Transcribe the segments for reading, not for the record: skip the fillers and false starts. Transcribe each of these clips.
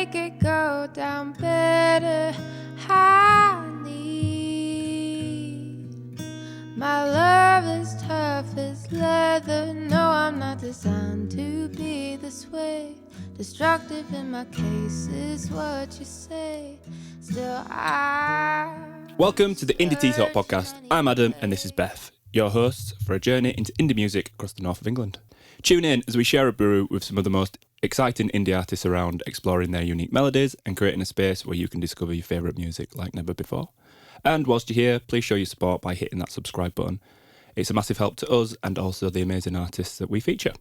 make it go down better. I need my love is tough as leather. No, I'm not designed to be this way. Destructive in my case is what you say. Still Welcome to the Indie Tea Talk podcast. I'm Adam and this is Beth, your hosts for a journey into indie music across the north of England. Tune in as we share a brew with some of the most exciting indie artists around, exploring their unique melodies and creating a space where you can discover your favourite music like never before. And whilst you're here, please show your support by hitting that subscribe button. It's a massive help to us and also the amazing artists that we feature.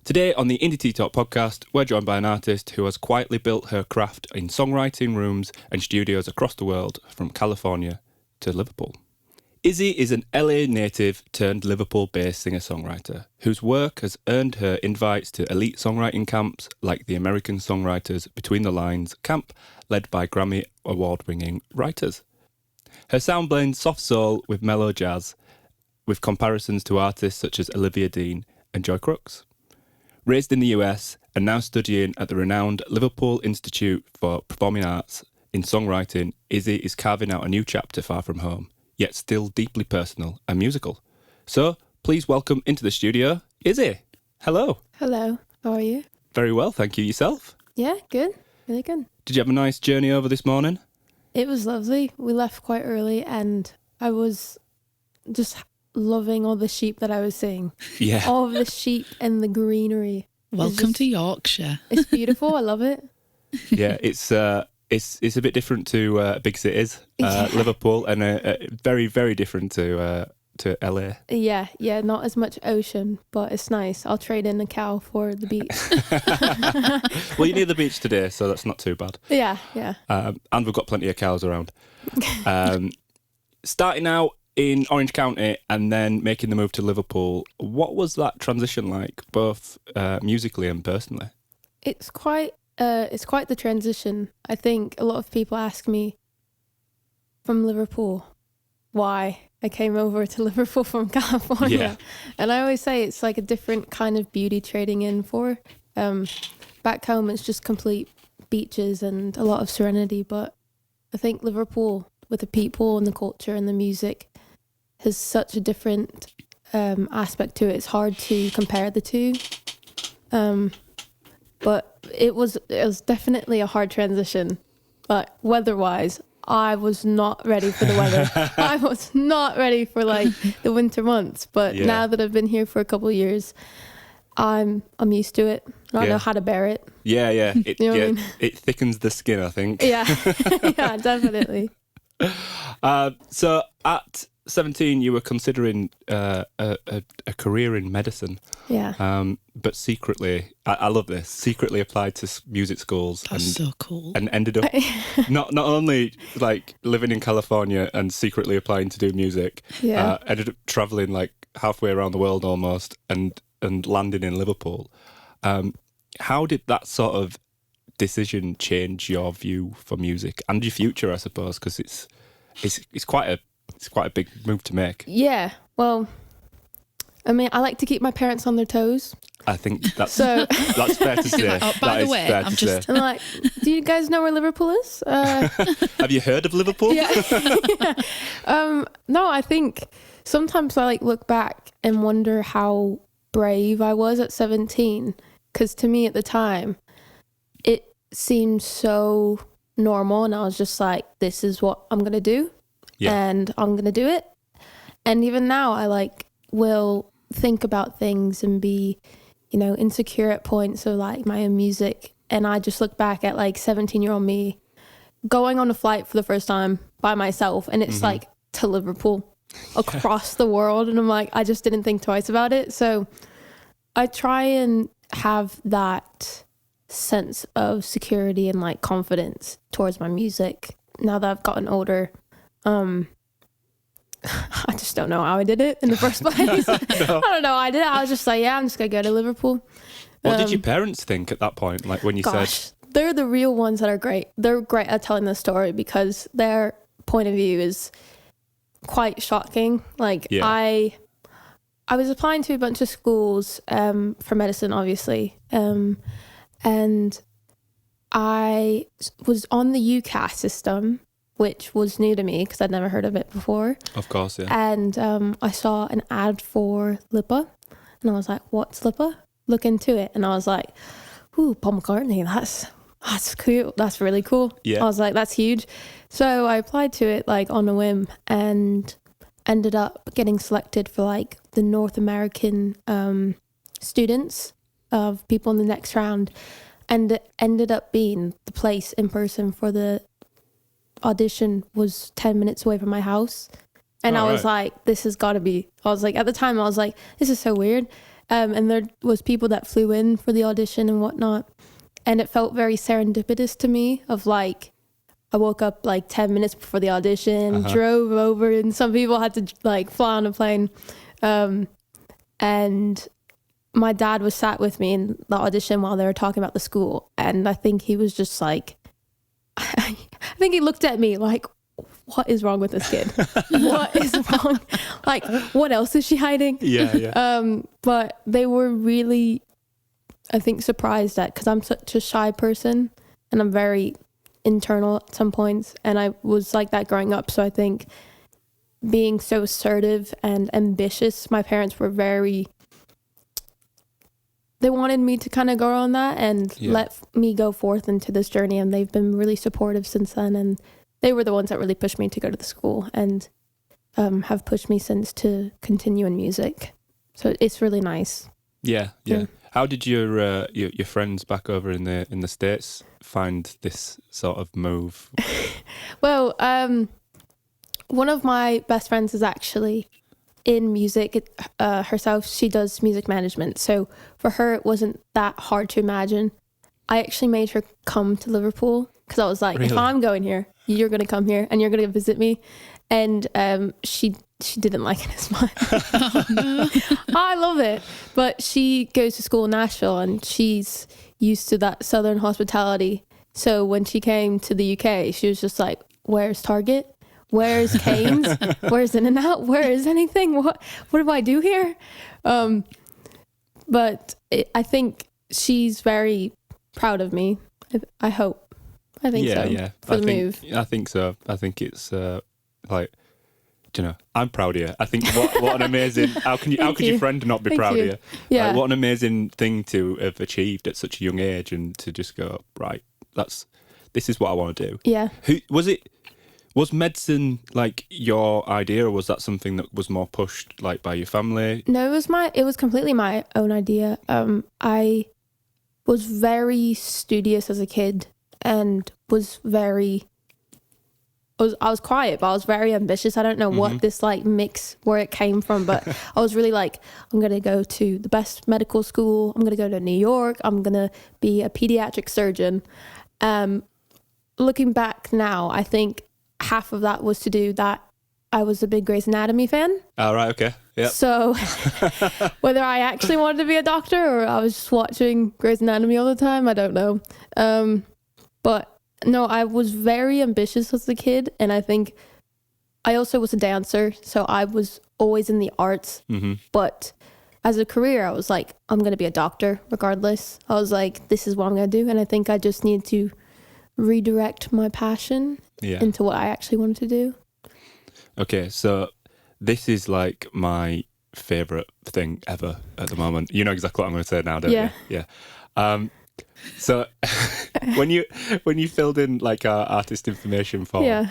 Today on the Indie Tea Talk podcast, we're joined by an artist who has quietly built her craft in songwriting rooms and studios across the world, from California to Liverpool. ISSIE is an LA native turned Liverpool-based singer-songwriter whose work has earned her invites to elite songwriting camps like the American Songwriters Between the Lines camp, led by Grammy award-winning writers. Her sound blends soft soul with mellow jazz, with comparisons to artists such as Olivia Dean and Joy Crooks. Raised in the US and now studying at the renowned Liverpool Institute for Performing Arts in songwriting, ISSIE is carving out a new chapter far from home, yet still deeply personal and musical. So, please welcome into the studio, ISSIE. Hello. Hello, how are you? Very well, thank you. Yourself? Yeah, good. Really good. Did you have a nice journey over this morning? It was lovely. We left quite early and I was just loving all the sheep that I was seeing. Yeah. All of the sheep and the greenery. Welcome to Yorkshire. It's beautiful. I love it. Yeah, it's a bit different to big cities, Liverpool, and very, very different to LA. Yeah, not as much ocean, but it's nice. I'll trade in a cow for the beach. Well, you're near the beach today, so that's not too bad. Yeah. And we've got plenty of cows around. Starting out in Orange County and then making the move to Liverpool, what was that transition like, both musically and personally? It's quite the transition. I think a lot of people ask me from Liverpool why I came over to Liverpool from California. Yeah. And I always say it's like a different kind of beauty trading in for. Back home it's just complete beaches and a lot of serenity, but I think Liverpool, with the people and the culture and the music, has such a different aspect to it. It's hard to compare the two. But it was definitely a hard transition. But weather-wise, I was not ready for the weather. I was not ready for like the winter months. But now that I've been here for a couple of years, I'm used to it. I know how to bear it. Yeah. It, you know what I mean? It thickens the skin, I think. Yeah, yeah, definitely. So at 17, you were considering a career in medicine. Yeah. But secretly, I love this, secretly applied to music schools. That's so cool. And ended up not only like living in California and secretly applying to do music, ended up travelling like halfway around the world almost and landing in Liverpool. How did that sort of decision change your view for music and your future, I suppose, because it's quite a big move to make. Yeah, well, I mean, I like to keep my parents on their toes. I think that's fair to say. By the way, I'm just... I'm like, do you guys know where Liverpool is? Have you heard of Liverpool? Yeah. No, I think sometimes I like look back and wonder how brave I was at 17, because to me at the time, it seemed so normal, and I was just like, this is what I'm going to do. Yeah. And I'm going to do it. And even now I will think about things and be, insecure at points of like my own music. And I just look back at like 17-year-old me going on a flight for the first time by myself. And it's like to Liverpool across the world. And I'm like, I just didn't think twice about it. So I try and have that sense of security and like confidence towards my music now that I've gotten older. I just don't know how I did it in the first place. No. I don't know. I did it. I was just like, I'm just going to go to Liverpool. What did your parents think at that point? Like when you said... They're the real ones that are great. They're great at telling the story because their point of view is quite shocking. Like I was applying to a bunch of schools for medicine, obviously. And I was on the UCAS system, which was new to me because I'd never heard of it before. Of course, yeah. And I saw an ad for Lippa, and I was like, what's Lippa? Look into it. And I was like, ooh, Paul McCartney, that's cool. That's really cool. Yeah. I was like, that's huge. So I applied to it like on a whim and ended up getting selected for like the North American students of people in the next round. And it ended up being the place in person for the audition was 10 minutes away from my house. And I was like, this has got to be, I was like, at the time I was like, this is so weird. And there was people that flew in for the audition and whatnot. And it felt very serendipitous to me of like, I woke up like 10 minutes before the audition, drove over, and some people had to like fly on a plane. And my dad was sat with me in the audition while they were talking about the school. And I think he was just like, I think he looked at me like, what is wrong with this kid? What is wrong? Like, what else is she hiding? Yeah. But they were really, I think, surprised at, because I'm such a shy person and I'm very internal at some points, and I was like that growing up. So I think being so assertive and ambitious, my parents were they wanted me to kind of go on that and let me go forth into this journey, and they've been really supportive since then. And they were the ones that really pushed me to go to the school and have pushed me since to continue in music. So it's really nice. Yeah. How did your friends back over in the States find this sort of move? Well, one of my best friends is actually in music herself. She does music management. So for her, it wasn't that hard to imagine. I actually made her come to Liverpool because I was like, if I'm going here, you're going to come here and you're going to visit me. And she didn't like it as much. Oh, no. I love it. But she goes to school in Nashville and she's used to that Southern hospitality. So when she came to the UK, she was just like, where's Target? Where's Cane's? Where's In-N-Out? Where is anything? What do I do here? But I think she's very proud of me. I hope. I think so. Yeah. For the move. I think so. I think it's like, you know, I'm proud of you. I think what an amazing. How could your friend not be proud of you? Yeah. Like, what an amazing thing to have achieved at such a young age, and to just go, right, this is what I want to do. Yeah. Was medicine like your idea, or was that something that was more pushed like by your family? No, it was completely my own idea. I was very studious as a kid and I was quiet, but I was very ambitious. I don't know what this like mix, where it came from, but I was really like, I'm going to go to the best medical school. I'm going to go to New York. I'm going to be a pediatric surgeon. Looking back now, I think half of that was to do that I was a big Grey's Anatomy fan. Oh, right, okay. Yeah. So whether I actually wanted to be a doctor or I was just watching Grey's Anatomy all the time, I don't know. But no, I was very ambitious as a kid, and I think I also was a dancer, so I was always in the arts. But as a career, I was like, I'm going to be a doctor regardless. I was like, this is what I'm going to do, and I think I just need to redirect my passion into what I actually wanted to do. Okay, so this is like my favourite thing ever at the moment. You know exactly what I'm going to say now, don't you? Yeah. So when you filled in like our artist information form,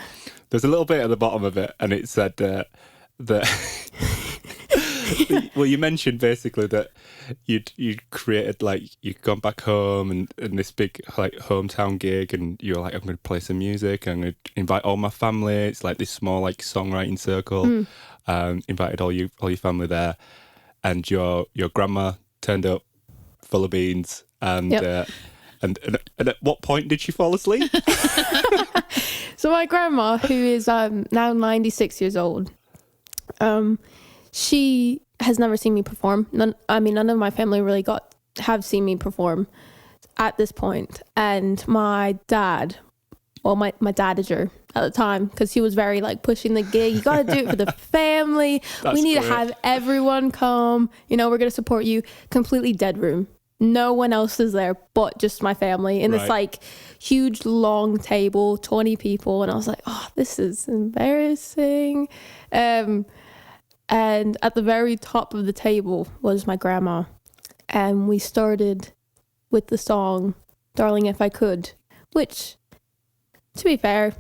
there's a little bit at the bottom of it, and it said that well, you mentioned basically that you'd created, like, you'd gone back home and this big like hometown gig, and you were like, I'm going to play some music, I'm going to invite all my family. It's like this small like songwriting circle. Invited all your family there, and your grandma turned up full of beans. And and at what point did she fall asleep? So my grandma, who is now 96 years old, she has never seen me perform. None of my family really have seen me perform at this point. And my dad, well, my dadager at the time, because he was very like pushing the gig. You got to do it for the family. We need to have everyone come. You know, we're going to support you. Completely dead room. no one else is there but just my family in this like huge long table, 20 people, and I was like, oh, this is embarrassing. And at the very top of the table was my grandma, and we started with the song Darling If I Could, which, to be fair,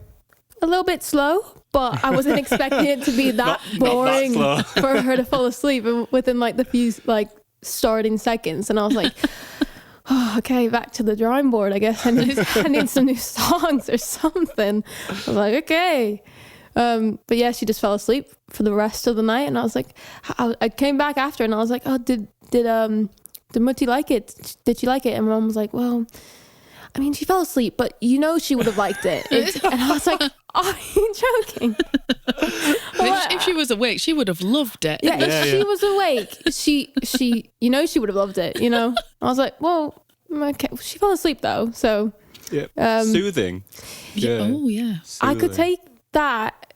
a little bit slow, but I wasn't expecting it to be that boring for her to fall asleep within like the few like starting seconds. And I was like, oh, okay, back to the drawing board. I guess I need some new songs or something. I was like, okay. But yeah, she just fell asleep for the rest of the night, and I was like, I came back after, and I was like, oh, did Mutti like it? Did she like it? And my mom was like, well, I mean, she fell asleep, but she would have liked it. And I was like, are you joking? If she was awake, she would have loved it. Yeah, if she was awake, she she would have loved it, I was like, well, okay. She fell asleep though, so. Yeah. Soothing. Yeah. Oh, yeah. Soothing. I could take that.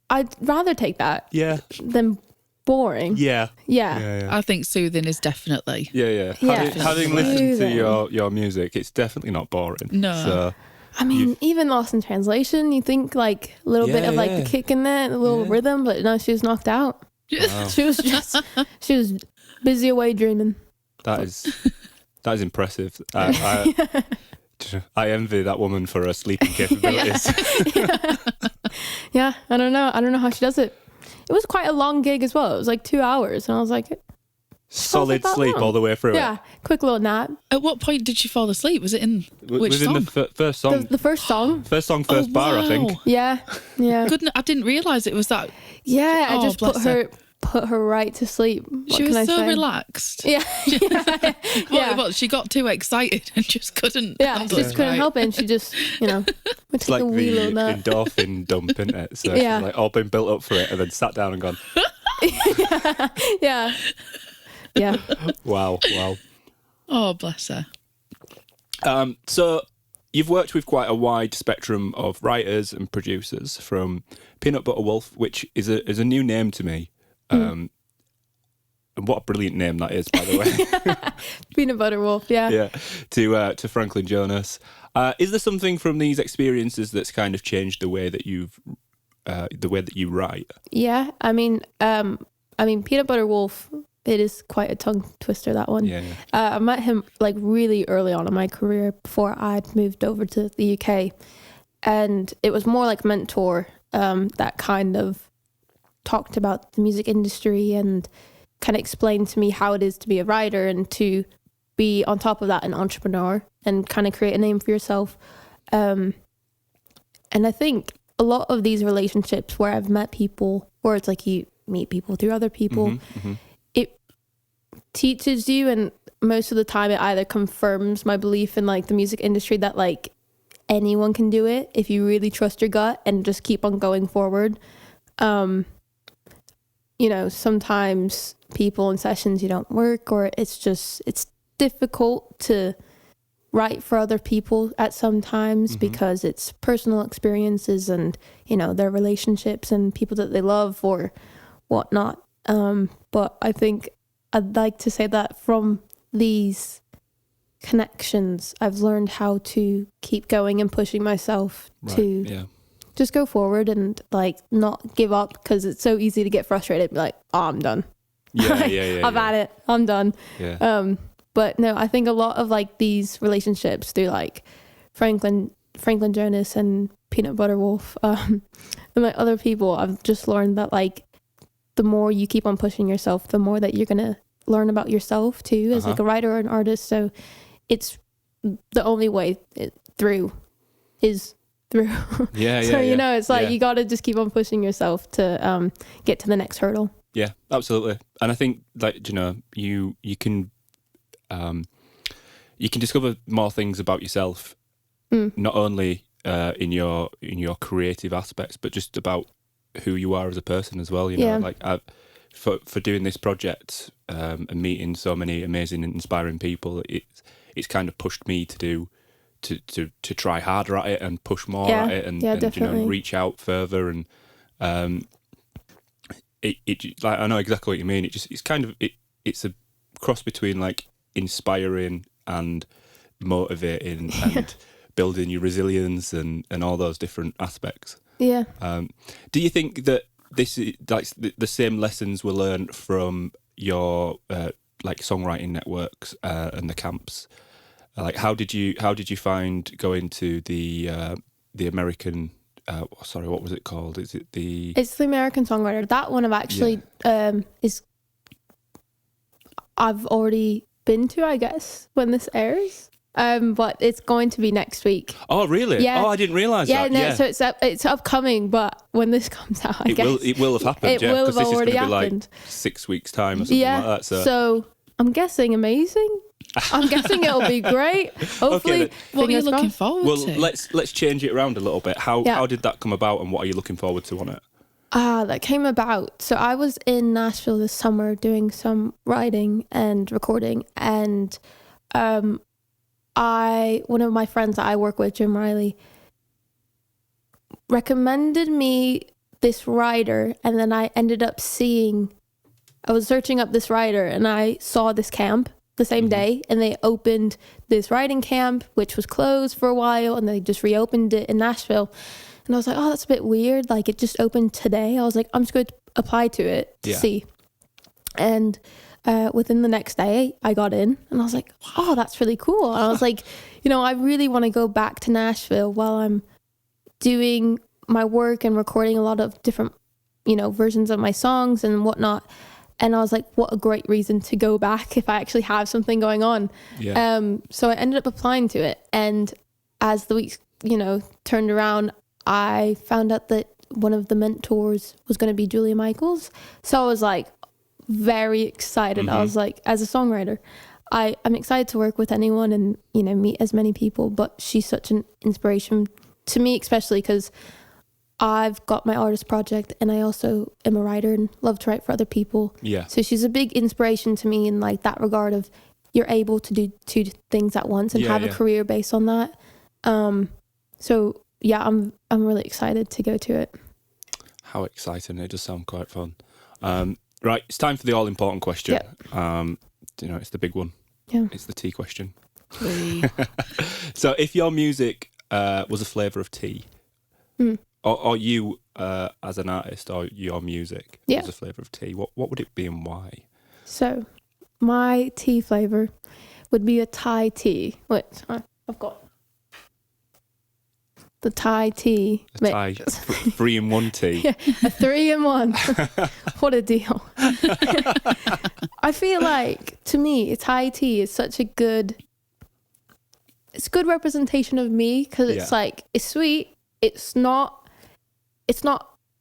I'd rather take that. Yeah. Than boring. Yeah. I think soothing is definitely. Yeah. Having listened to your music, it's definitely not boring. No. So I mean, even Lost in Translation, you think like a little bit of like the kick in there, a little rhythm, but no, she was knocked out. Wow. She was busy away dreaming. That is impressive. I envy that woman for her sleeping capabilities. Yeah, I don't know how she does it. It was quite a long gig as well. It was like 2 hours, and I was like, solid sleep all the way through. Yeah, quick little nap. At what point did she fall asleep? Was it in which song? The first song. The first song. First bar, I think. Yeah. I didn't realise it was that. Yeah, I just put her right to sleep. She was so relaxed. Yeah. She got too excited and just couldn't. Yeah, just couldn't help it. And she just, would it's take like a wee little the nap. endorphin dump, isn't it? So she's like all been built up for it, and then sat down and gone. Yeah. Wow. Oh, bless her. So you've worked with quite a wide spectrum of writers and producers, from Peanut Butter Wolf, which is a new name to me. And what a brilliant name that is, by the way. Peanut Butter Wolf, yeah. Yeah. To Franklin Jonas. Is there something from these experiences that's kind of changed the way that you write? Yeah, I mean, Peanut Butter Wolf, it is quite a tongue twister, that one. Yeah. I met him like really early on in my career before I'd moved over to the UK, and it was more like mentor that kind of talked about the music industry and kind of explained to me how it is to be a writer and to be on top of that an entrepreneur and kind of create a name for yourself. And I think a lot of these relationships where I've met people, where it's like you meet people through other people, it teaches you, and most of the time it either confirms my belief in like the music industry that like anyone can do it if you really trust your gut and just keep on going forward. Sometimes people in sessions you don't work, or it's difficult to write for other people at some times because it's personal experiences and, their relationships and people that they love or whatnot. But I think I'd like to say that from these connections, I've learned how to keep going and pushing myself to just go forward and like not give up, because it's so easy to get frustrated and be like, oh, I'm done. I've had it. I'm done. Yeah. But no, I think a lot of like these relationships through like Franklin Jonas and Peanut Butter Wolf, and like other people, I've just learned that like the more you keep on pushing yourself, the more that you're gonna learn about yourself too as like a writer or an artist. So it's the only way through is through. It's like you got to just keep on pushing yourself to get to the next hurdle. Yeah, absolutely. And I think like you can discover more things about yourself, not only in your creative aspects, but just about who you are as a person as well. Like for doing this project and meeting so many amazing and inspiring people, it's kind of pushed me to try harder at it and push more at it and reach out further. And it like, I know exactly what you mean. It's a cross between like inspiring and motivating and building your resilience and all those different aspects. Yeah. Do you think that this is like the same lessons were learned from your like songwriting networks and the camps? Like, how did you find going to the American? Sorry, what was it called? Is it the? It's the American Songwriter. That one I've actually I've already been to, I guess, when this airs. But it's going to be next week. Oh, really? Yeah. Oh, I didn't realise that. No, Yeah, so it's upcoming, but when this comes out, I guess it will have happened. It will have because this already is going to be happened. like 6 weeks time or something like that. So I'm guessing amazing. I'm guessing it'll be great. Hopefully, Okay, What are you fingers looking crossed. forward well, to? let's change it around a little bit. How did that come about, and what are you looking forward to on it? That came about. So I was in Nashville this summer doing some writing and recording, and one of my friends that I work with, Jim Riley, recommended me this writer, and then I ended up I was searching up this writer, and I saw this camp the same day, and they opened this writing camp, which was closed for a while, and they just reopened it in Nashville. And I was like, oh, that's a bit weird. Like, it just opened today. I was like, I'm just going to apply to it to see. And within the next day, I got in, and I was like, oh, that's really cool. And I was like, I really want to go back to Nashville while I'm doing my work and recording a lot of different, versions of my songs and whatnot. And I was like, what a great reason to go back if I actually have something going on. Yeah. So I ended up applying to it. And as the weeks, turned around, I found out that one of the mentors was going to be Julia Michaels. So I was like very excited. I was like, as a songwriter, I'm excited to work with anyone and, meet as many people. But she's such an inspiration to me, especially because I've got my artist project and I also am a writer and love to write for other people. Yeah. So she's a big inspiration to me in like that regard of you're able to do two things at once and have a career based on that. So yeah, I'm really excited to go to it. How exciting. It does sound quite fun. Right, it's time for the all important question. Yep. It's the big one. Yeah. It's the tea question. Tea. So if your music was a flavour of tea, or you as an artist, or your music was a flavour of tea, what would it be and why? So my tea flavour would be a Thai tea. Wait, I've got the Thai tea. A Thai 3-in-1 tea. Yeah, a 3-in-1. What a deal. I feel like, to me, Thai tea is such a good representation of me, because it's like, it's sweet. It's not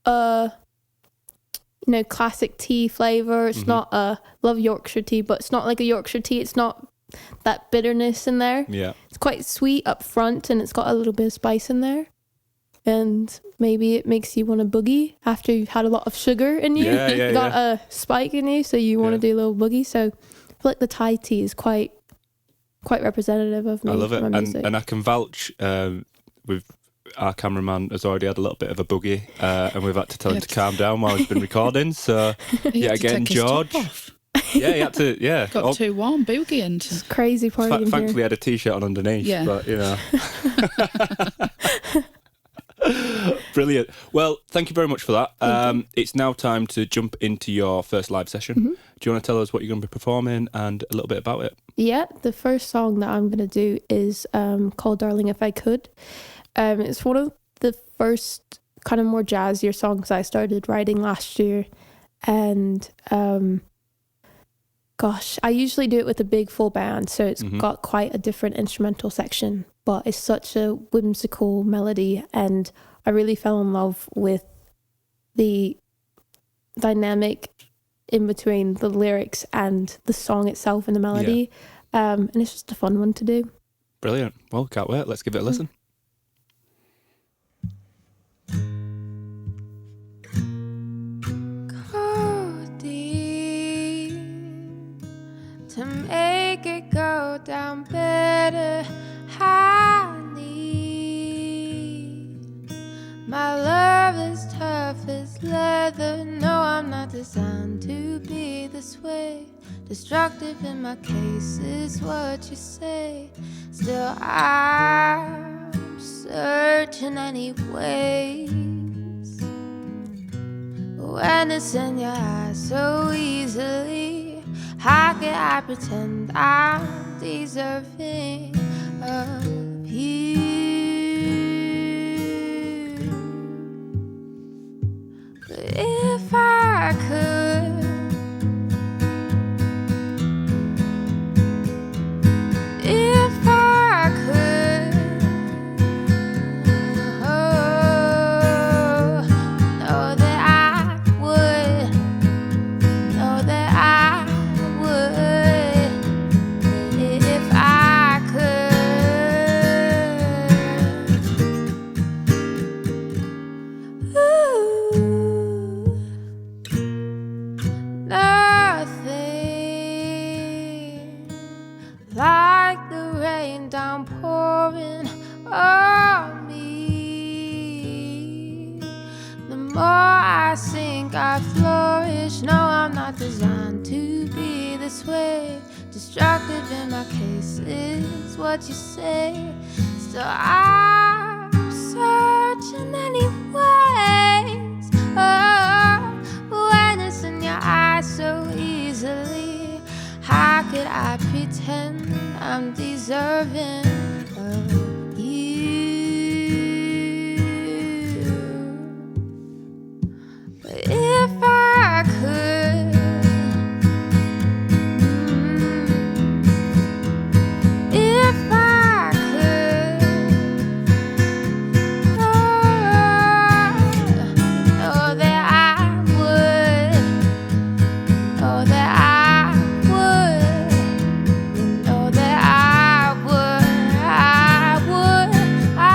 a, classic tea flavour. It's not a, love Yorkshire tea, but it's not like a Yorkshire tea. It's not that bitterness in there. Yeah. It's quite sweet up front, and it's got a little bit of spice in there. And maybe it makes you want to boogie after you've had a lot of sugar in you. Yeah, got a spike in you, so you want to do a little boogie. So I feel like the Thai tea is quite representative of me. I love it. My music. And I can vouch with our cameraman has already had a little bit of a boogie, and we've had to tell him to calm down while he's been recording. So again, George. Yeah, he had to. Yeah, got too warm, boogie, and it's crazy party. Thankfully, he had a t-shirt on underneath. Yeah, but Brilliant. Well, thank you very much for that. It's now time to jump into your first live session. Do you want to tell us what you're going to be performing and a little bit about it? Yeah, the first song that I'm going to do is called Darling If I Could. It's one of the first kind of more jazzier songs I started writing last year. And I usually do it with a big full band, so it's got quite a different instrumental section, but it's such a whimsical melody, and I really fell in love with the dynamic in between the lyrics and the song itself and the melody. And it's just a fun one to do. Brilliant. Well, can't wait. Let's give it a listen. To make it go down better, I need my love is tough as leather. No, I'm not designed to be this way. Destructive in my case is what you say. Still I'm searching anyways. When it's in your eyes so easily, how could I pretend I'm deserving of you? But if I could, if I could, oh, know that I would, know that I would, if I could. Ooh, nothing like the rain downpouring on me. The more I sink, I flourish. No, I'm not designed to be this way. Destructive in my case is what you say. Still I'm searching anyways. Oh, when it's in your eyes so easily, how could I pretend I'm deserving of you? But if I could, if I could, know that I would, know that I would, know that I would, I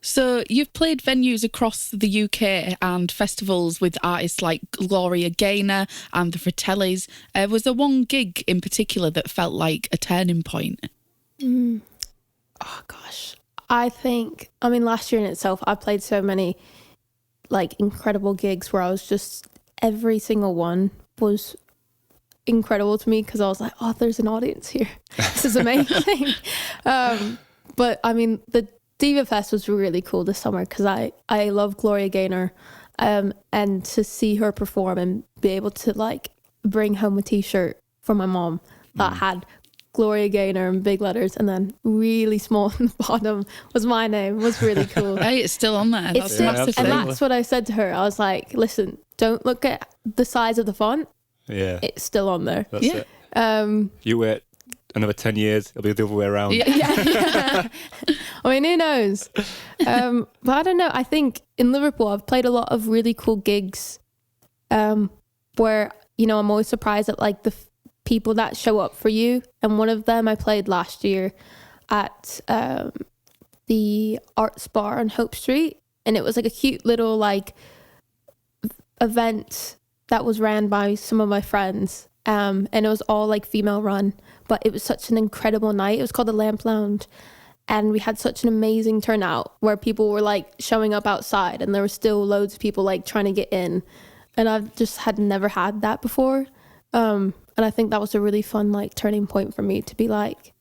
So you've played venues across the UK and festivals with artists like Gloria, Gaynor and the Fratellis. Was there one gig in particular that felt like a turning point? Oh gosh, I mean last year in itself I played so many like incredible gigs where I was just, every single one was incredible to me because I was like, oh, there's an audience here. This is amazing. But I mean the Diva Fest was really cool this summer because I love Gloria Gaynor, and to see her perform and be able to like bring home a t-shirt for my mom that had Gloria Gaynor in big letters and then really small on the bottom was my name was really cool. Hey, it's still on there. It's still, and that's what I said to her. I was like, listen, don't look at the size of the font. Yeah. It's still on there. That's it. You wait another 10 years, it'll be the other way around. Yeah. I mean, who knows? But I don't know. I think in Liverpool, I've played a lot of really cool gigs where, you know, I'm always surprised at like the people that show up for you. And one of them I played last year at the Arts Bar on Hope Street. And it was like a cute little like event that was ran by some of my friends. And it was all like female run, but it was such an incredible night. It was called the Lamp Lounge. And we had such an amazing turnout where people were like showing up outside and there were still loads of people like trying to get in. And I've just had never had that before. And I think that was a really fun like turning point for me to be like,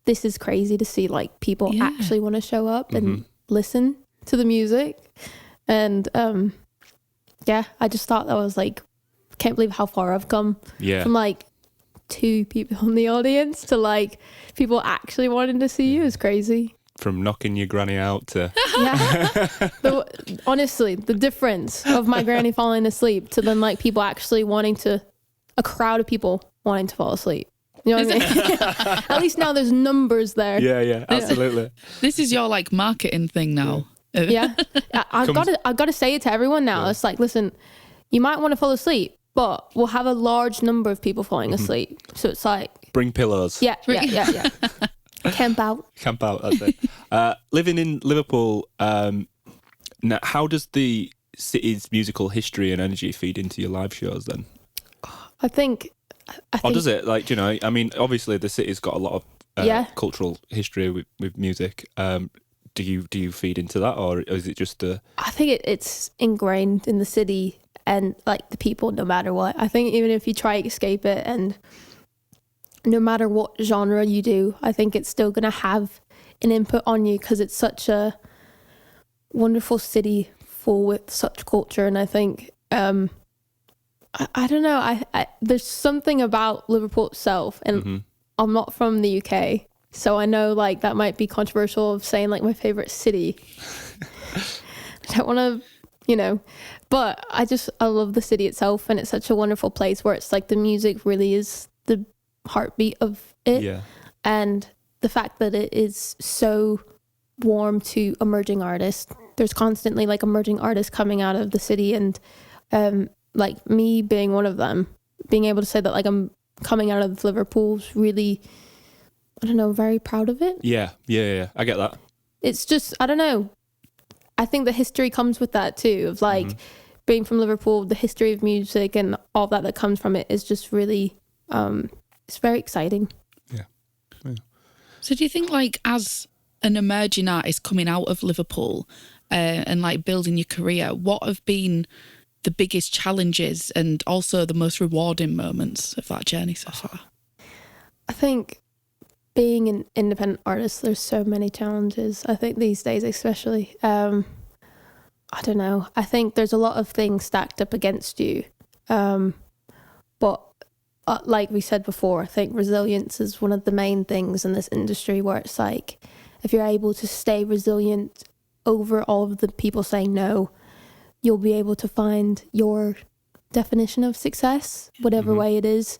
this is crazy to see like people actually want to show up and listen to the music. And I just thought that was like, can't believe how far I've come from like 2 people in the audience to like people actually wanting to see you is crazy. From knocking your granny out to honestly the difference of my granny falling asleep to then like people actually wanting to a crowd of people wanting to fall asleep. You know what I mean? At least now there's numbers there. Yeah, absolutely. This is your like marketing thing now. Yeah. I've got to say it to everyone now. It's like, listen, you might want to fall asleep, but we'll have a large number of people falling asleep. So it's like, bring pillows. Yeah. Camp out. That's it. Living in Liverpool, now, how does the city's musical history and energy feed into your live shows then? I think. Or does it? Like, you know, I mean, obviously the city's got a lot of cultural history with music. Do you feed into that, or is it just I think it's ingrained in the city and like the people, no matter what. I think even if you try to escape it, and no matter what genre you do, I think it's still going to have an input on you, because it's such a wonderful city full with such culture. And I think I don't know, I there's something about Liverpool itself, and I'm not from the UK, so I know like that might be controversial of saying like my favorite city. I don't want to, you know, but I love the city itself, and it's such a wonderful place where it's like the music really is the heartbeat of it. Yeah. And the fact that it is so warm to emerging artists, there's constantly like emerging artists coming out of the city, and like me being one of them, being able to say that like I'm coming out of Liverpool's really, I don't know, very proud of it. Yeah. I get that. It's just, I don't know, I think the history comes with that too, of like being from Liverpool, the history of music and all that comes from it is just really, it's very exciting. Yeah. So do you think like as an emerging artist coming out of Liverpool and like building your career, what have been the biggest challenges and also the most rewarding moments of that journey so far? I think being an independent artist, there's so many challenges. I think these days especially, I don't know, I think there's a lot of things stacked up against you, but like we said before, I think resilience is one of the main things in this industry, where it's like if you're able to stay resilient over all of the people saying no, you'll be able to find your definition of success, whatever way it is.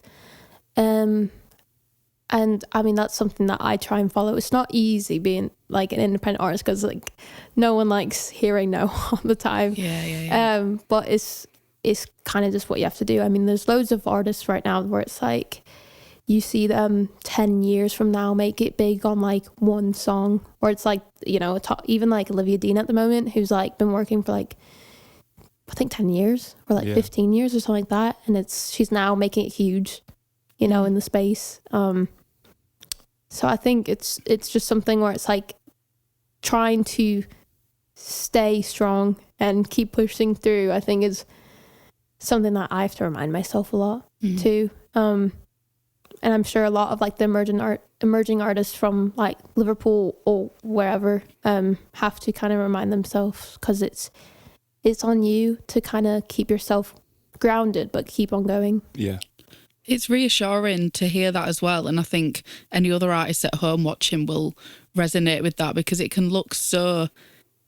And I mean, that's something that I try and follow. It's not easy being like an independent artist, because like no one likes hearing no all the time. Yeah. But it's kind of just what you have to do. I mean, there's loads of artists right now where it's like you see them 10 years from now make it big on like one song, or it's like, you know, even like Olivia Dean at the moment, who's like been working for like I think 10 years or like 15 years or something like that, and she's now making it huge, you know, in the space. So I think it's just something where it's like trying to stay strong and keep pushing through, I think is something that I have to remind myself a lot too. And I'm sure a lot of like the emerging artists from like Liverpool or wherever have to kind of remind themselves, because it's on you to kind of keep yourself grounded but keep on going. Yeah. It's reassuring to hear that as well, and I think any other artists at home watching will resonate with that, because it can look so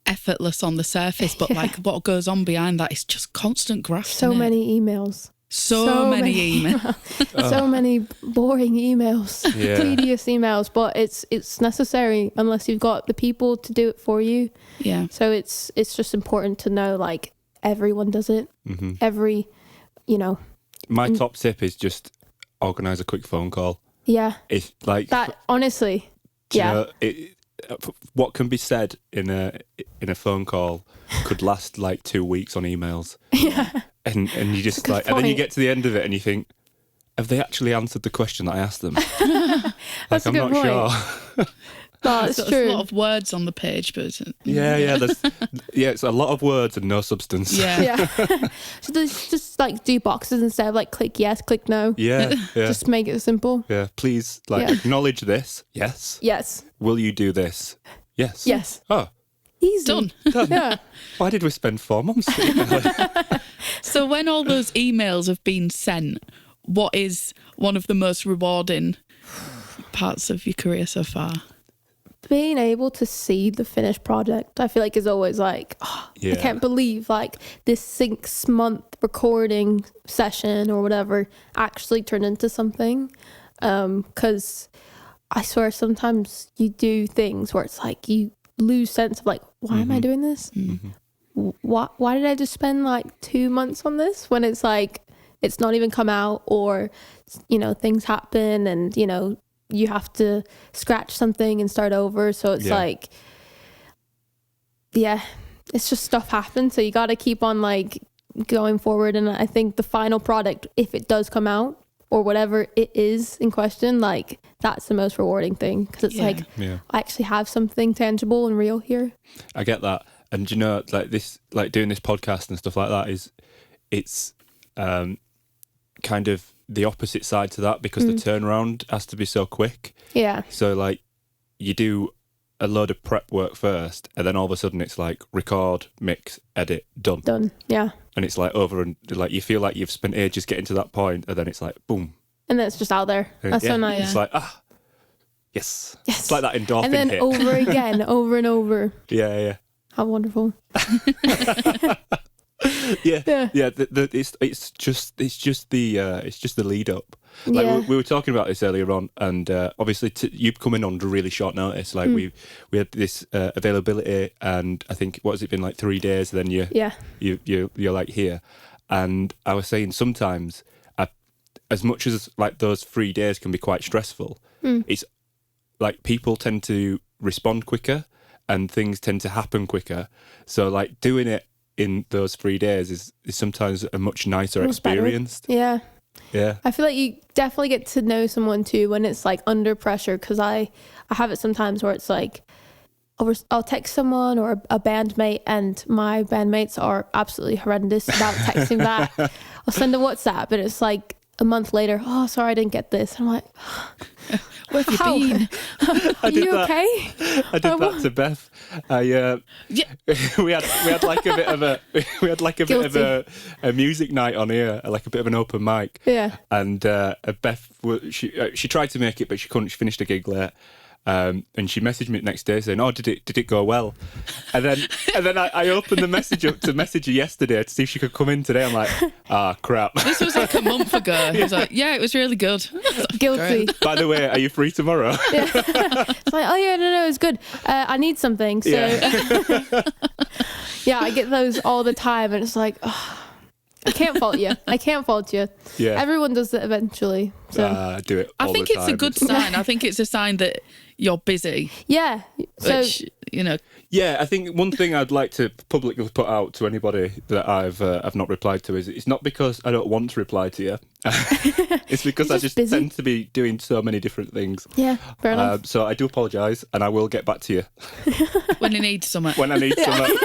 effortless on the surface, but like what goes on behind that is just constant graft. So many emails. So many emails. So many boring emails, tedious emails, but it's necessary unless you've got the people to do it for you. Yeah. So it's just important to know like everyone does it. Every, you know. My top tip is just organise a quick phone call. Yeah. It's like that, honestly. Yeah. What can be said in a phone call could last like 2 weeks on emails. Yeah. And you just like, and then you get to the end of it and you think, have they actually answered the question that I asked them? Like, I'm not sure. No, it's true. There's a lot of words on the page, but it's a lot of words and no substance. Yeah. So just like do boxes instead of like click yes, click no. Yeah. Just make it simple. Yeah. Please acknowledge this. Yes. Yes. Will you do this? Yes. Yes. Oh. Easy. Done. Yeah. Why did we spend 4 months? So when all those emails have been sent, what is one of the most rewarding parts of your career so far? being able to see the finished product, I feel like is always like, oh, I can't believe like this 6-month recording session or whatever actually turned into something. Because I swear sometimes you do things where it's like you lose sense of like, why am I doing this? Why did I just spend like 2 months on this when it's like it's not even come out, or you know, things happen and you know you have to scratch something and start over, so it's like it's just stuff happens, so you got to keep on like going forward. And I think the final product, if it does come out or whatever it is in question, like that's the most rewarding thing, because it's like I actually have something tangible and real here. I get that. And you know, like this, like doing this podcast and stuff like that it's kind of the opposite side to that, because the turnaround has to be so quick. Yeah. So like you do a load of prep work first, and then all of a sudden it's like record, mix, edit, done. Yeah. And it's like over, and like you feel like you've spent ages getting to that point, and then it's like boom. And then it's just out there. That's so nice. It's like yes. It's like that endorphin and then hit. Over again, over and over. Yeah. How wonderful. It's just the lead up. Like we were talking about this earlier on, and obviously you've come in on really short notice. Like we had this availability, and I think what has it been, like 3 days? Then you're like here, and I was saying sometimes, as much as like those 3 days can be quite stressful, it's like people tend to respond quicker and things tend to happen quicker. So like doing it in those 3 days is sometimes a much nicer experience. Yeah. I feel like you definitely get to know someone too when it's like under pressure, because I have it sometimes where it's like I'll text someone or a bandmate, and my bandmates are absolutely horrendous about texting back. I'll send a WhatsApp and it's like a month later, oh, sorry, I didn't get this. And I'm like, where have you been? Are you okay? I did that to Beth. We had like a a music night on here, like a bit of an open mic. Yeah. And Beth, she tried to make it, but she couldn't. She finished a gig late. And she messaged me the next day saying, "Oh, did it go well?" And then I opened the message up to message her yesterday to see if she could come in today. I'm like, crap. This was like a month ago. He was like, "Yeah, it was really good." Guilty. By the way, are you free tomorrow? Yeah. It's like, oh yeah, no, it's good. I need something. So yeah, I get those all the time, and it's like, I can't fault you. Yeah. Everyone does it eventually. So do it. I think it's a good sign. I think it's a sign that you're busy. Yeah. Which, you know. Yeah, I think one thing I'd like to publicly put out to anybody that I've not replied to is it's not because I don't want to reply to you. It's because I just tend to be doing so many different things. Yeah, fair enough. So I do apologise, and I will get back to you. When you need something. When I need something.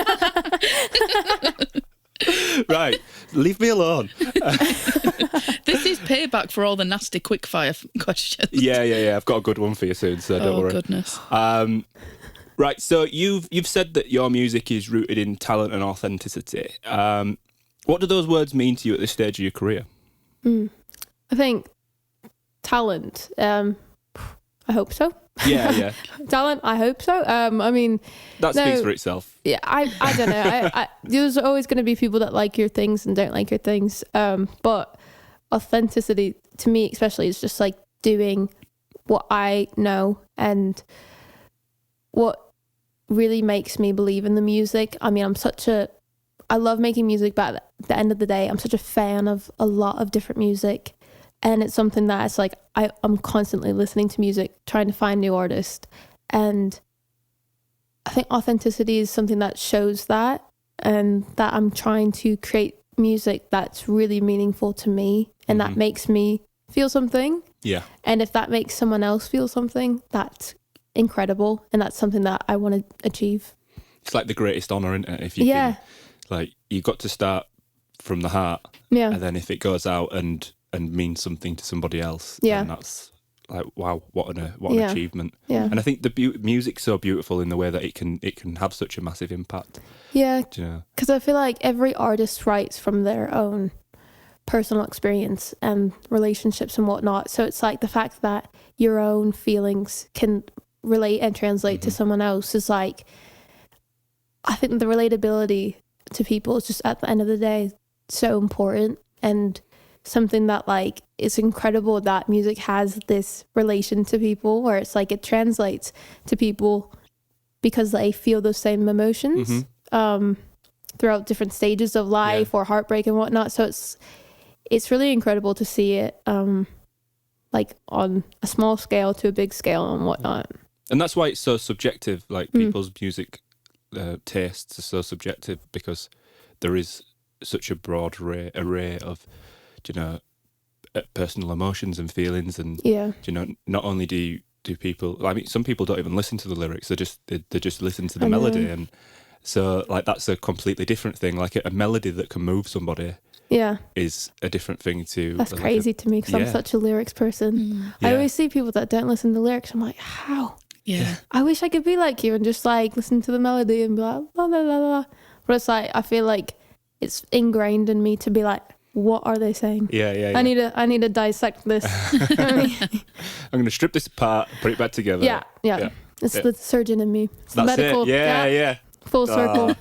Right, leave me alone. This is payback for all the nasty quickfire questions. Yeah. I've got a good one for you soon, so don't worry. Oh, goodness. Right, so you've said that your music is rooted in talent and authenticity. What do those words mean to you at this stage of your career? I think talent, I hope so. Yeah. Talent, I hope so. I mean, that speaks for itself. Yeah, I don't know. There's always going to be people that like your things and don't like your things. But authenticity, to me especially, is just like doing what I know and what really makes me believe in the music. I mean, I love making music, but at the end of the day, I'm such a fan of a lot of different music. And it's something that it's like, I'm constantly listening to music, trying to find new artists. And I think authenticity is something that shows that, and that I'm trying to create music that's really meaningful to me and that makes me feel something. Yeah. And if that makes someone else feel something, that's incredible. And that's something that I want to achieve. It's like the greatest honour, isn't it? If you can, like, you've got to start from the heart. Yeah. And then if it goes out and means something to somebody else, then that's like, wow, what an achievement. Yeah. And I think the music's so beautiful in the way that it can have such a massive impact. Yeah. Because I feel like every artist writes from their own personal experience and relationships and whatnot. So it's like the fact that your own feelings can relate and translate to someone else is like, I think the relatability to people is just at the end of the day so important, and something that like it's incredible that music has this relation to people where it's like it translates to people because they feel those same emotions throughout different stages of life or heartbreak and whatnot. So it's really incredible to see it like on a small scale to a big scale and whatnot. And that's why it's so subjective. Like people's music tastes are so subjective because there is such a broad array of, you know, personal emotions and feelings, and you know, not only do people, I mean, some people don't even listen to the lyrics; they just listen to the melody, and so like that's a completely different thing. Like a melody that can move somebody, is a different thing to. That's crazy to me because I'm such a lyrics person. I always see people that don't listen to the lyrics. I'm like, how? Yeah. I wish I could be like you and just like listen to the melody and be like la la la la. But it's like I feel like it's ingrained in me to be like, what are they saying? Yeah. I need to dissect this. I'm going to strip this apart, put it back together. Yeah. It's the surgeon in me. It's That's medical. It. Yeah. Full circle.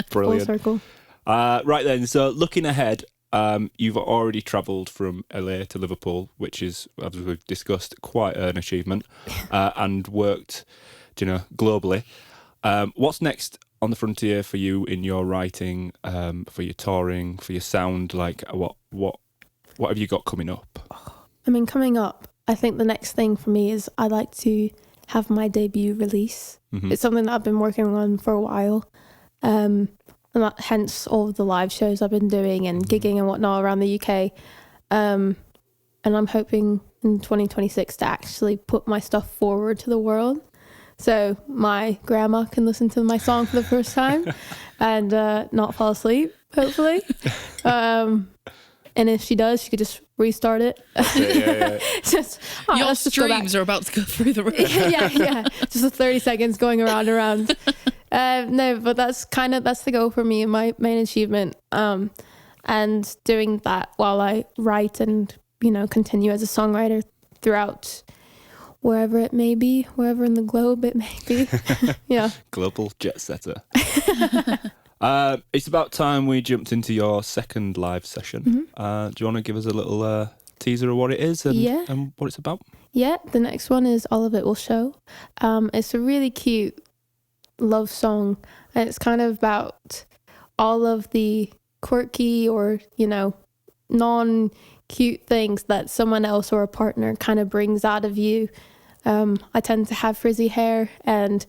Brilliant. Full circle. Right then. So looking ahead, you've already travelled from LA to Liverpool, which is, as we've discussed, quite an achievement, and worked, you know, globally. What's next on the frontier for you in your writing, for your touring, for your sound? Like, what have you got coming up? I mean, coming up, I think the next thing for me is I'd like to have my debut release. It's something that I've been working on for a while. And that, hence all of the live shows I've been doing and gigging and whatnot around the UK. And I'm hoping in 2026 to actually put my stuff forward to the world. So my grandma can listen to my song for the first time and not fall asleep, hopefully. And if she does, she could just restart it. Yeah. Just, your streams are about to go through the roof. yeah. Just the 30 seconds going around. No, but that's the goal for me and my main achievement. And doing that while I write and, you know, continue as a songwriter throughout wherever it may be, wherever in the globe it may be. Yeah. Global jet setter. It's about time we jumped into your second live session. Do you want to give us a little teaser of what it is and what it's about? Yeah, the next one is All of It Will Show. It's a really cute love song, and it's kind of about all of the quirky or, you know, non-cute things that someone else or a partner kind of brings out of you. I tend to have frizzy hair, and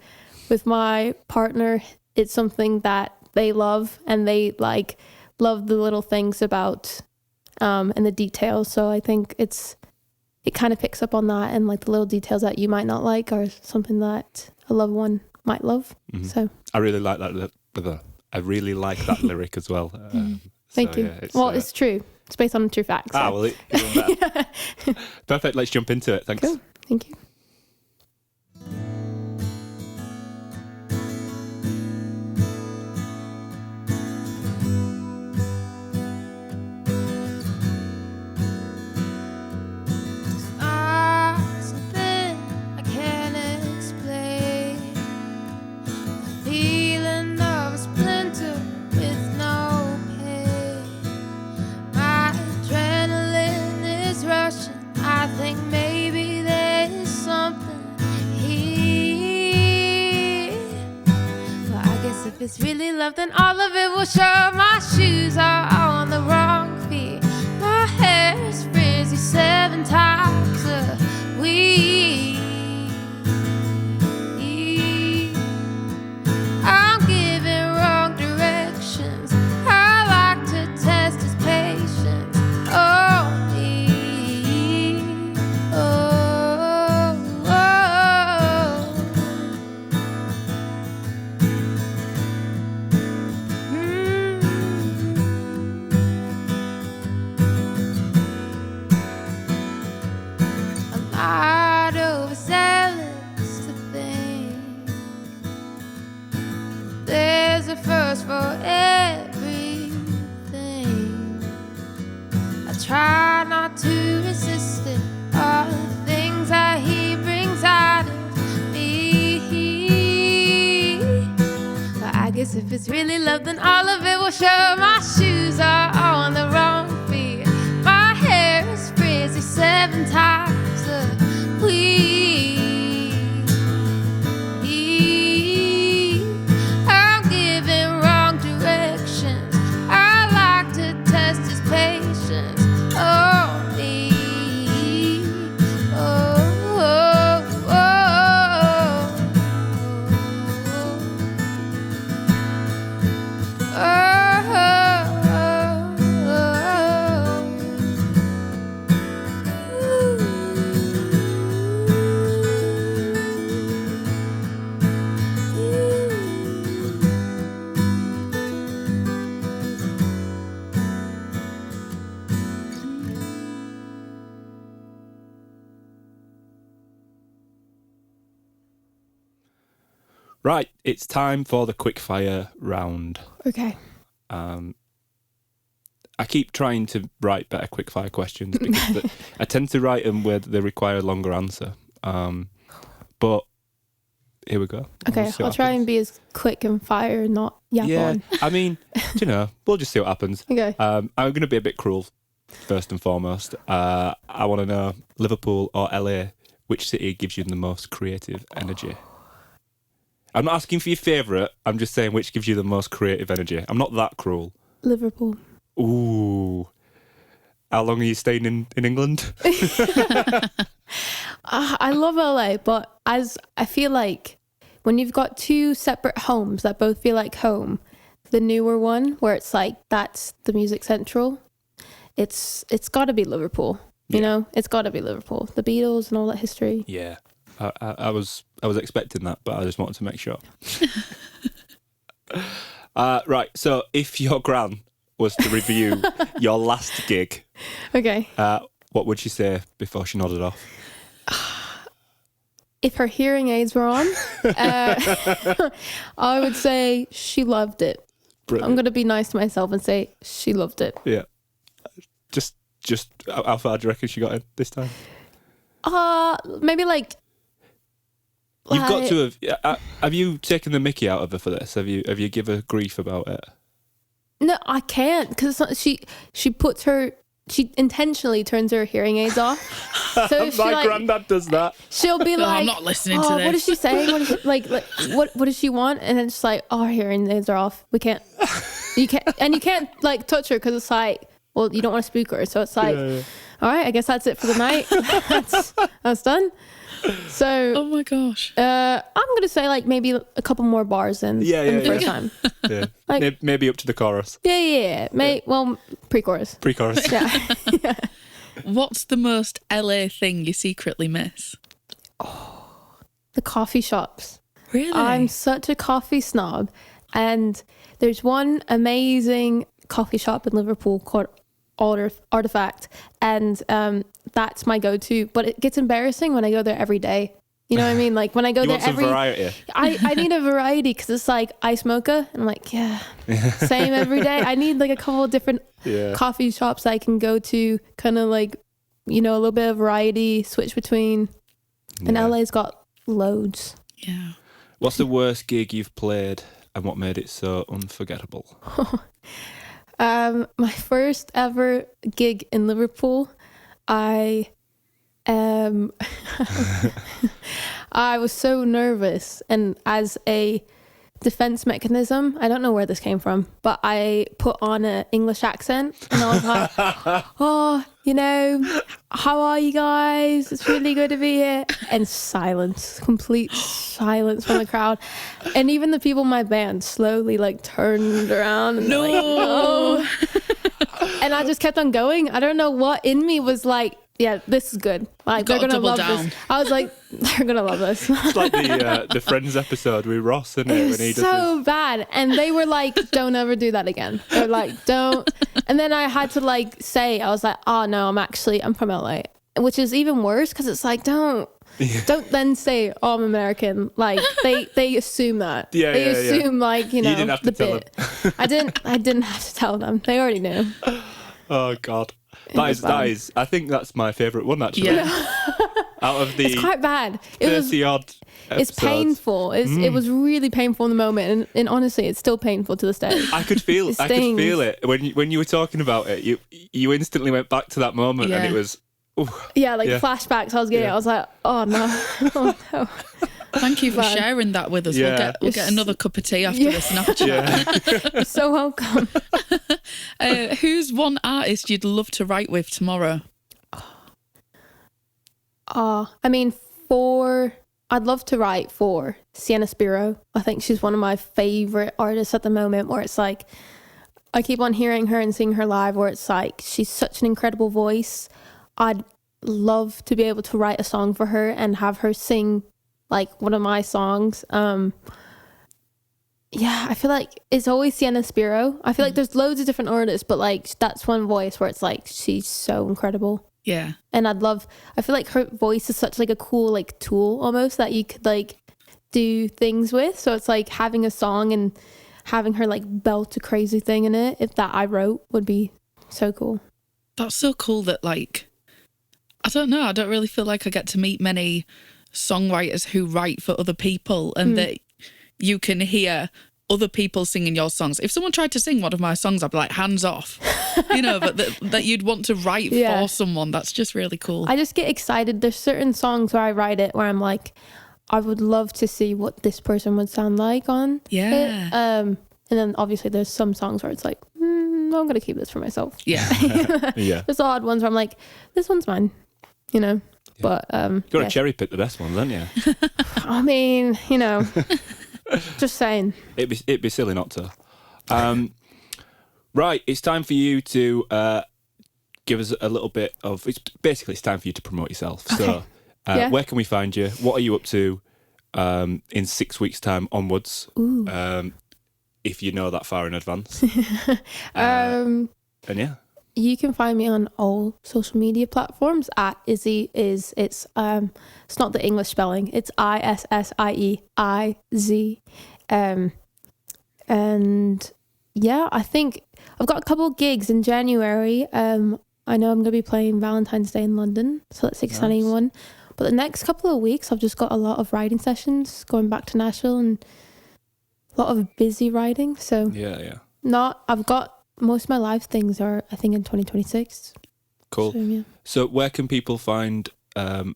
with my partner, it's something that they love, and they like love the little things about and the details. So I think it kind of picks up on that, and like the little details that you might not like are something that a loved one might love. So I really like that. I really like that lyric as well. Thank you. Yeah, it's true. It's based on true facts. So. Well, even better. Perfect. Let's jump into it. Thanks. Cool. Thank you. If it's really love, then all of it will show. My shoes are on the wrong feet. My hair is frizzy 7 times a week. I'm giving wrong directions. I like to test his patience. Oh, me. Oh. First for everything. I try not to resist it. All the things that he brings out of me. if it's really love, then all of it will show. My shoes are on the wrong feet. My hair is frizzy 7 times a week. I'm giving wrong directions. I like to test his patience. Oh, me. Oh, oh, oh. Right, it's time for the quickfire round. Okay. I keep trying to write better quickfire questions because I tend to write them where they require a longer answer. But here we go. Okay, I'll try and be as quick and fire, not yap on. I mean, we'll just see what happens. Okay. I'm going to be a bit cruel, first and foremost. I want to know, Liverpool or LA, which city gives you the most creative energy? I'm not asking for your favourite. I'm just saying which gives you the most creative energy. I'm not that cruel. Liverpool. Ooh. How long are you staying in England? I love LA, but as I feel like when you've got 2 separate homes that both feel like home, the newer one where it's like that's the music central, it's got to be Liverpool. You know, it's got to be Liverpool. The Beatles and all that history. Yeah. I was expecting that, but I just wanted to make sure. Right, so if your gran was to review your last gig, Okay. what would she say before she nodded off? If her hearing aids were on, I would say she loved it. Brilliant. I'm going to be nice to myself and say she loved it. Yeah. Just how far do you reckon she got in this time? Maybe like... You've got to have you taken the mickey out of her for this? Have you give her grief about it? No, I can't because she intentionally turns her hearing aids off. So if My granddad does that. She'll be like, I'm not listening to this. What is she saying? What is she, like what does she want? And then it's like, oh, her hearing aids are off. We can't. You can't like touch her because it's like, well, you don't want to spook her. So it's like, all right, I guess that's it for the night. that's done. So, oh my gosh, I'm gonna say like maybe a couple more bars in the first time. Yeah, Like, maybe up to the chorus. Yeah. Well, pre-chorus. Pre-chorus. Yeah. What's the most LA thing you secretly miss? The coffee shops. Really? I'm such a coffee snob, and there's one amazing coffee shop in Liverpool called Artifact, and that's my go-to. But it gets embarrassing when I go there every day. You know what I mean? Like when I go You there want some variety? I need a variety because it's like ice mocha, and I'm like, same every day. I need like a couple of different coffee shops I can go to, kind of like, a little bit of variety, switch between. And LA's got loads. Yeah. What's the worst gig you've played, and what made it so unforgettable? My first ever gig in Liverpool, I was so nervous, and as a defense mechanism, I don't know where this came from, but I put on an English accent, and I was like, how are you guys? It's really good to be here. And silence, complete silence from the crowd. And even the people in my band slowly like turned around and no. And I just kept on going. I don't know what in me was like, yeah, this is good. Like, they're going to love this. I was like, they're going to love this. It's like the Friends episode with Ross, isn't it? It was so bad. And they were like, don't ever do that again. They're like, don't. And then I had to like say, I was like, oh no, I'm from LA. Which is even worse because it's like, don't then say, oh, I'm American. Like they assume that. They assume like, you didn't have to the bit. I didn't have to tell them. They already knew. Oh God. That is. I think that's my favourite one actually. Yeah. out of the It's quite bad. 30 odd It's episodes. painful. It was really painful in the moment, and honestly, it's still painful to this day. I could feel It it stings. when you were talking about it. You instantly went back to that moment, and Yeah. it was. Ooh, Yeah, like Yeah. flashbacks I was getting. Yeah. I was like, oh no, oh no. Thank you for Man. sharing that with us. Yeah. We'll get another cup of tea after Yeah. this Snapchat. yeah. You're so welcome. Who's one artist you'd love to write with tomorrow? I mean, I'd love to write for Sienna Spiro. I think she's one of my favorite artists at the moment, where it's like, I keep on hearing her and seeing her live, where it's like, she's such an incredible voice. I'd love to be able to write a song for her and have her sing like one of my songs. Yeah, I feel like it's always Sienna Spiro. I feel like there's loads of different artists, but like that's one voice where it's like, she's so incredible. Yeah. And I feel like her voice is such like a cool like tool almost that you could like do things with. So it's like having a song and having her like belt a crazy thing in it, if that I wrote, would be so cool. That's so cool that, like, I don't know, I don't really feel like I get to meet many songwriters who write for other people, and that you can hear other people singing your songs. If someone tried to sing one of my songs, I'd be like, hands off. But that you'd want to write for someone, that's just really cool. I just get excited. There's certain songs where I write it where I'm like, I would love to see what this person would sound like on it. And then obviously there's some songs where it's like, I'm going to keep this for myself. Yeah. Yeah. There's odd ones where I'm like, this one's mine, But You've got to cherry pick the best ones, haven't you? I mean, just saying. It'd be silly not to. Right, it's time for you to give us a little bit of. It's time for you to promote yourself. Okay. So, Yeah. where can we find you? What are you up to in 6 weeks' time onwards? Ooh. If you know that far in advance. And yeah. You can find me on all social media platforms at ISSIE. It's not the English spelling. It's ISSIE. And yeah, I think I've got a couple of gigs in January. I know I'm going to be playing Valentine's Day in London, so that's exciting Nice. one. But the next couple of weeks, I've just got a lot of writing sessions going back to Nashville and a lot of busy writing. So Yeah. I've got most of my live things are, I think, in 2026. Cool. So, yeah. So where can people find your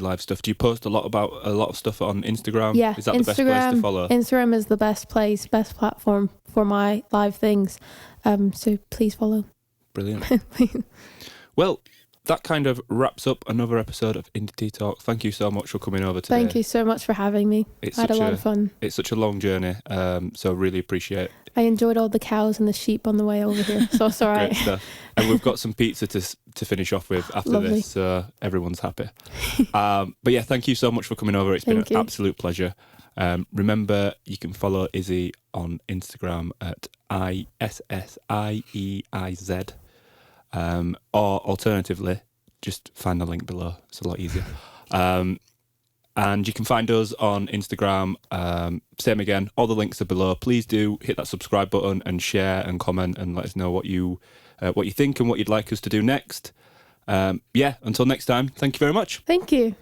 live stuff? Do you post a lot of stuff on Instagram? Yeah, Is that the best place to follow? Instagram is the best platform for my live things. So please follow. Brilliant. Well, that kind of wraps up another episode of Indie Tea Talk. Thank you so much for coming over today. Thank you so much for having me. It's I had a such lot of fun. It's such a long journey, so really appreciate I enjoyed all the cows and the sheep on the way over here, so it's all right. great stuff. And we've got some pizza to finish off with after Lovely. this, so everyone's happy. But yeah, thank you so much for coming over. It's been Thank an you. absolute pleasure. Remember, you can follow ISSIE on Instagram at ISSIEIZ, or alternatively, just find the link below. It's a lot easier. And you can find us on Instagram. Same again, all the links are below. Please do hit that subscribe button and share and comment and let us know what you think and what you'd like us to do next. Until next time, thank you very much. Thank you.